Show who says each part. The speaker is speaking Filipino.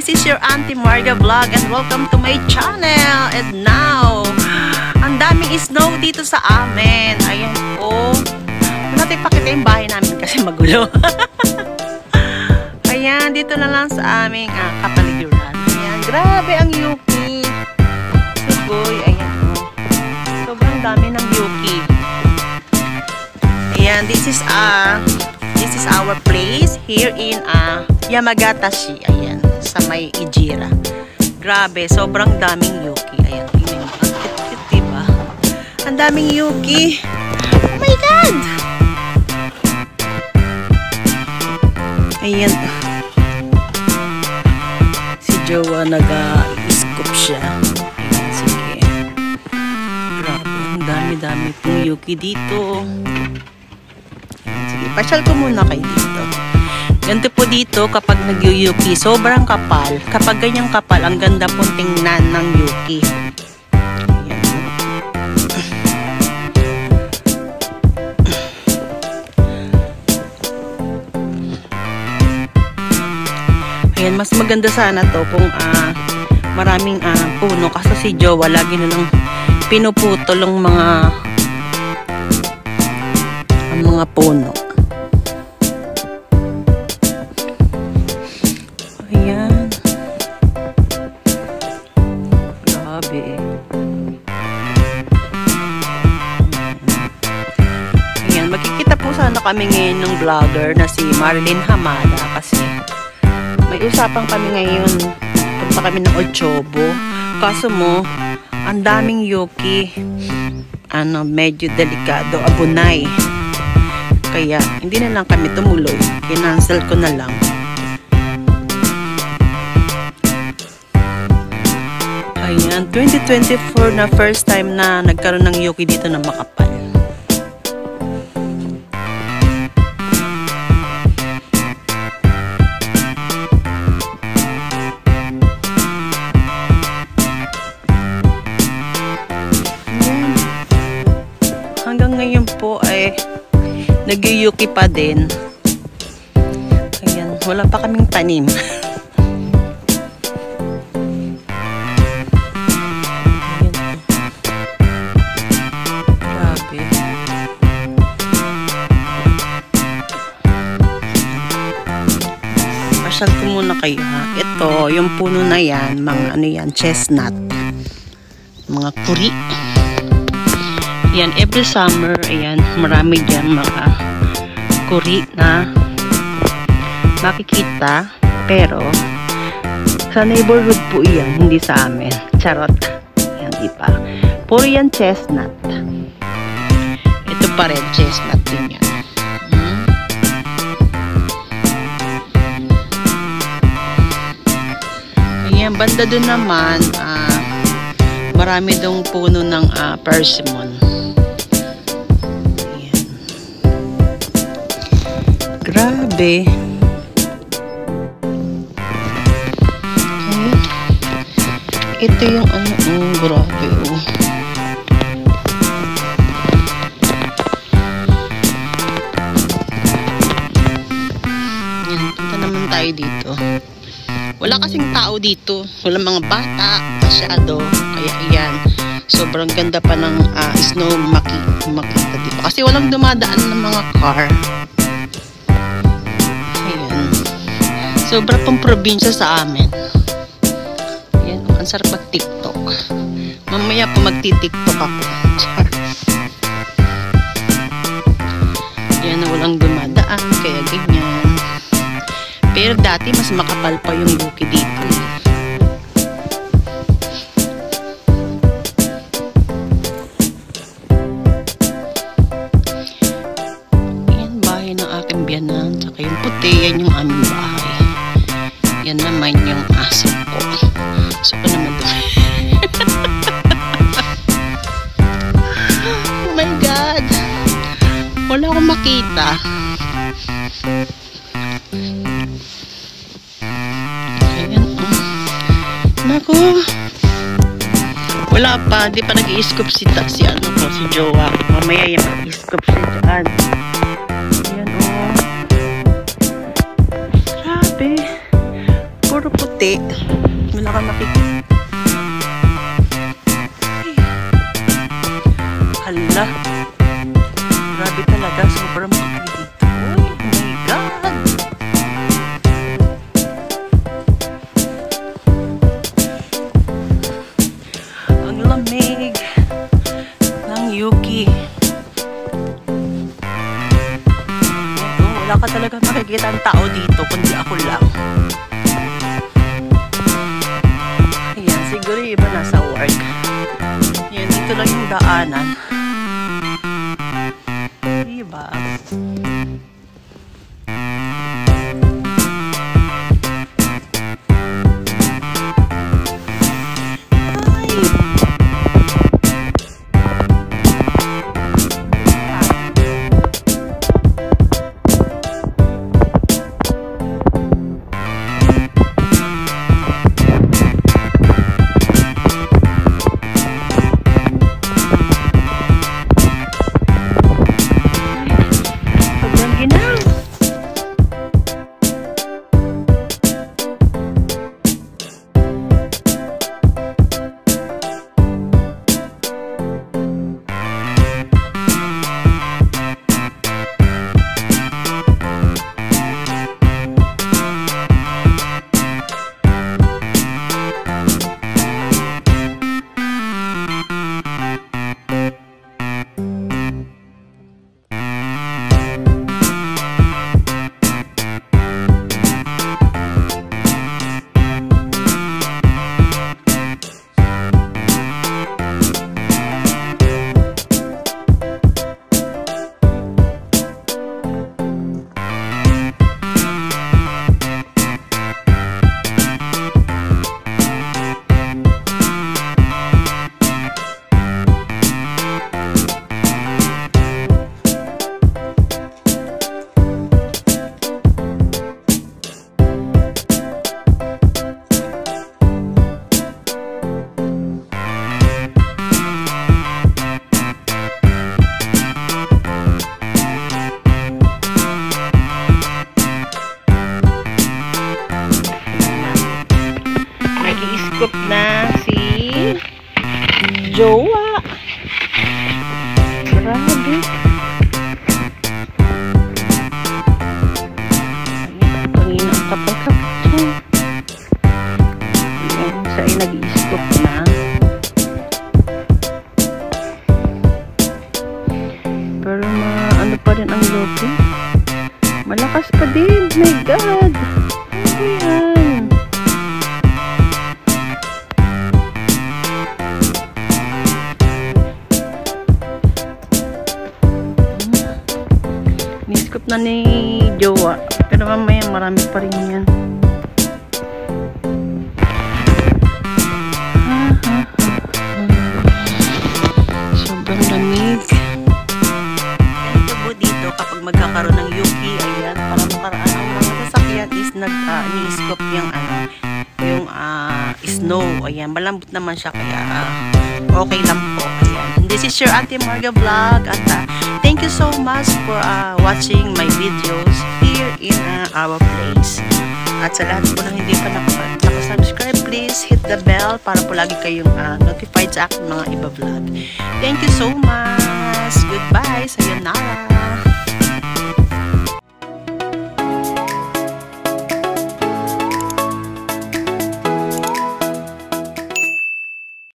Speaker 1: This is your Auntie Marga Vlog and welcome to my channel. And now, ang daming snow dito sa amin. Ayan po. Wala natin pakita yung bahay namin kasi magulo. Ayan, dito na lang sa aming kapaligiran. Ayan, grabe ang yuki. Sugoy, ayan po. Sobrang dami ng yuki. Ayan, this is our place here in Yamagatashi. Ayan, sa may Ijira. Grabe, sobrang daming yuki. Ayan, tingnan mo. Ang cute-cute, diba? Ang daming yuki. Oh my God! Ayan. Si Jowa nag-scoop siya. Ayan, sige. Grabe, ang dami-dami pong yuki dito. Sige, pasyal ko muna kayo dito. Ganito po dito kapag nag-yuki, sobrang kapal. Kapag ganyang kapal, ang ganda pong tingnan ng yuki. Ayan, mas maganda sana to kung maraming puno. Kasi si Jowa lagi na lang pinuputol ang mga puno. Ayan. Grabe. Ayan, magkikita po sana kami ngayon ng vlogger na si Marilyn Hamada kasi may usapan kami ngayon. Punta kami ng Ochobo. Kaso mo, ang daming yuki. Medyo delikado. Abunay. Kaya, hindi na lang kami tumuloy. Kinancel ko na lang. Ayan, 2024 na first time na nagkaroon ng yuki dito na makapal. Ayan. Hanggang ngayon po ay nag-yuki pa din. Ayan, wala pa kaming tanim. Ayan. Grabe. Pasyal ko muna kayo ha. Ito, yung puno na yan, mga chestnut. Mga kuri. Ayan, every summer, ayan, marami dyan mga kuri na makikita. Pero, sa neighborhood po iyan, hindi sa amin. Charot. Ayan, diba? Puro yan chestnut. Ito pa rin, chestnut din yan. Ayan, banda dun naman, marami dong puno ng persimmon. Grabe. Okay. Ito yung grabe oh. Yan, punta naman tayo dito. Wala kasing tao dito. Wala mga bata, masyado. Kaya ayan, sobrang ganda pa ng snow makita dito. Kasi walang dumadaan ng mga car. Sobra pang probinsya sa amin. Ayan, ang sarap mag-tiktok. Mamaya pa magti-tiktok ako. Ayan, na walang dumadaan, kaya ganyan. Pero dati, mas makapal pa yung yuki dito. Ayan, bahay ng aking biyanan. Tsaka yung puti, yan yung aming bahay. Yan naman yung aso ko. Aso ko naman doon. Oh my God. Wala akong makita. Ayan. Naku. Wala pa. Di pa nag-i-scoop si Jowa. Mamaya yan mag-i-scoop siya dyan. Ayan o. Grabe. Puro puti. puti. Wala kang nakikita. Hala. Grabe talaga. Sobrang puti dito. Oh my God. Ang lamig ng Yuki. Wala ka talaga makikita ang tao dito kundi ako lang. Ayan, siguro yung iba nasa work. Ayan, dito lang yung daanan. Diba? Na si Jowa. Grabe. Kanina ang kapal-kapal siya. Siya ay nag-i-scoop na. Pero ano pa rin ang lote. Malakas pa din. My God. Ano yan? Ni-scoop na ni Jowa. Pero mamaya marami pa rin yan. Sobrang lamig. Ganito po dito kapag magkakaroon ng Yuki. Ayan, para makaraan ang mga sasakyan is ni-scoop yung snow. Ayan, malambot naman siya kaya okay lang po. Ayan. This is your Auntie Marga Vlog at thank you so much for watching my videos here in our place. At sa lahat po na hindi pa nakasubscribe, please hit the bell para po lagi kayong notified sa aking mga iba vlog. Thank you so much. Goodbye. Sayonara.